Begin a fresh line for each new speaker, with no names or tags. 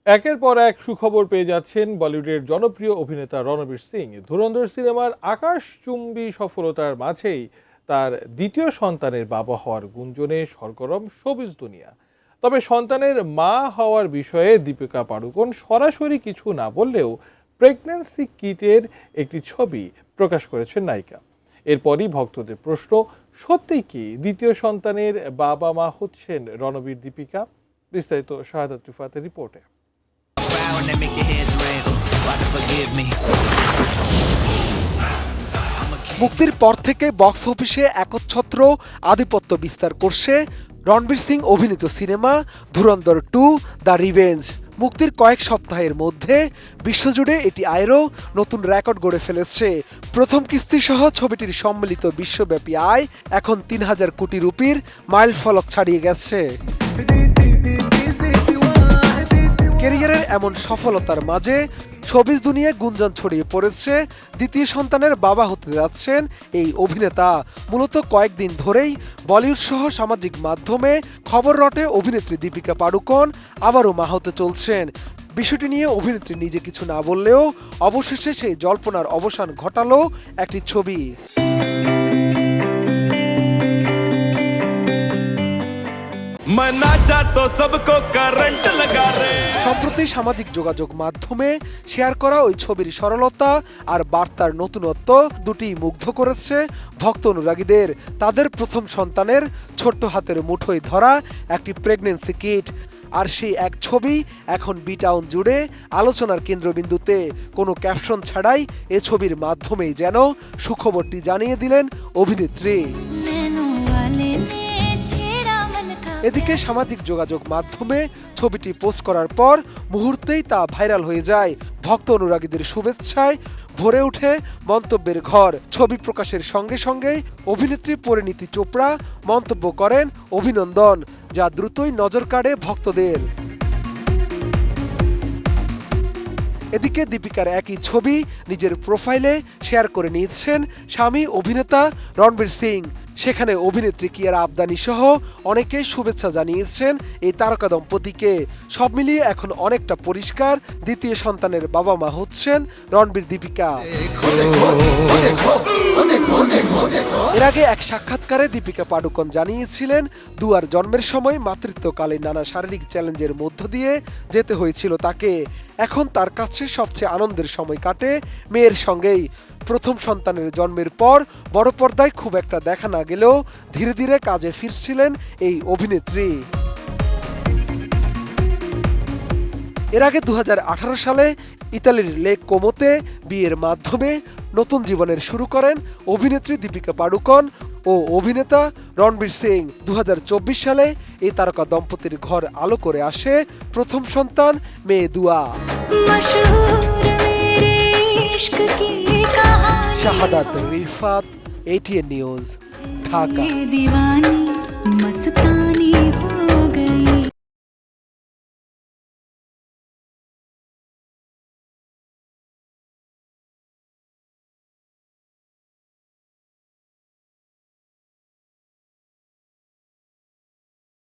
একের পর এক সুখবর পেয়ে যাচ্ছেন বলিউডের জনপ্রিয় অভিনেতা রণবীর সিং। ধুরন্ধর সিনেমার আকাশচুম্বী সফলতার মাঝেই তার দ্বিতীয় সন্তানের বাবা হওয়ার গুঞ্জনে সরগরম শোবিজ দুনিয়া। তবে সন্তানের মা হওয়ার বিষয়ে দীপিকা পাড়ুকোন সরাসরি কিছু না বললেও প্রেগন্যান্সি কিটের একটি ছবি প্রকাশ করেছেন নায়িকা। এরপরই ভক্তদের প্রশ্ন, সত্যিই কি দ্বিতীয় সন্তানের বাবা মা হচ্ছেন রণবীর দীপিকা? বিস্তারিত শাহাদাত রিফাতের রিপোর্টে।
মুক্তির পর থেকে বক্স অফিসে একচ্ছত্র আধিপত্য বিস্তার করছে রণবীর সিং অভিনীত সিনেমা ধুরন্ধর 2 দ্য রিভেঞ্জ। মুক্তির কয়েক সপ্তাহের মধ্যে বিশ্বজুড়ে এটি আয়েরও নতুন রেকর্ড গড়ে ফেলেছে। প্রথম কিস্তি সহ ছবিটির সম্মিলিত বিশ্বব্যাপী আয় এখন ৩,০০০ কোটি রুপির মাইলফলক ছাড়িয়ে গেছে। ক্যারিয়ারের এমন সফলতার মাঝে শোবিজ দুনিয়ায় গুঞ্জন ছড়িয়ে পড়েছে দ্বিতীয় সন্তানের বাবা হতে যাচ্ছেন এই অভিনেতা। মূলত কয়েকদিন ধরেই বলিউড সহ সামাজিক মাধ্যমে খবর রটে অভিনেত্রী দীপিকা পাড়ুকোন আবারও মা হতে চলছেন। বিষয়টি নিয়ে অভিনেত্রী নিজে কিছু না বললেও অবশেষে সেই জল্পনার অবসান ঘটালো একটি ছবি। সম্প্রতি সামাজিক যোগাযোগ মাধ্যমে শেয়ার করা ওই ছবির সরলতা আর বার্তার নতুনত্ব দুটি মুগ্ধ করেছে ভক্ত অনুরাগীদের। তাদের প্রথম সন্তানের ছোট্ট হাতের মুঠোয় ধরা একটি প্রেগন্যান্সি কিট, আর সেই এক ছবি এখন বিটাউন জুড়ে আলোচনার কেন্দ্রবিন্দুতে। কোনো ক্যাপশন ছাড়াই এ ছবির মাধ্যমেই যেন সুখবরটি জানিয়ে দিলেন অভিনেত্রী। এদিকে সামাজিক যোগাযোগ মাধ্যমে ছবিটি পোস্ট করার পর মুহূর্তেই তা ভাইরাল হয়ে যায়। ভক্ত অনুরাগীদের শুভেচ্ছায় ভরে ওঠে মন্তব্যের ঘর। ছবি প্রকাশের সঙ্গে সঙ্গেই অভিনেত্রী পরিণীতি চোপড়া মন্তব্য করেন অভিনন্দন, যা দ্রুতই নজর কাড়ে ভক্তদের। এদিকে দীপিকার একই ছবি নিজের প্রোফাইলে শেয়ার করে নিয়েছেন স্বামী অভিনেতা রণবীর সিং। সেখানে অভিনেত্রী কিয়ারা আবদানি সহ অনেকেই শুভেচ্ছা জানিয়েছেন এই তারকা দম্পতিকে। সব মিলিয়ে এখন অনেকটা পরিষ্কার দ্বিতীয় সন্তানের বাবা মা হচ্ছেন রণবীর দীপিকা। এর আগে এক সাক্ষাৎকারে দীপিকা পাড়ুকোন জানিয়েছিলেন দুয়ার জন্মের সময় মাতৃত্বকালে নানা শারীরিক চ্যালেঞ্জের মধ্য দিয়ে যেতে হয়েছিল তাকে। এখন তার কাছে সবচেয়ে আনন্দের সময় কাটে মেয়ের সঙ্গেই। প্রথম সন্তানের জন্মের পর বড় পর্দায় খুব একটা দেখা না গেলেও ধীরে ধীরে কাজে ফিরছিলেন এই অভিনেত্রী। এর আগে ২০১৮ সালে ইতালির লেক কোমোতে বিয়ের মাধ্যমে নতুন জীবনের শুরু করেন অভিনেত্রী দীপিকা পাড়ুকোন ও অভিনেতা রণবীর সিং। ২০২৪ সালে এই তারকা দম্পতির ঘর আলো করে আসে প্রথম সন্তান মেয়ে দুয়া। শাহাদাত রিফাত, ATN নিউজ, ঢাকা।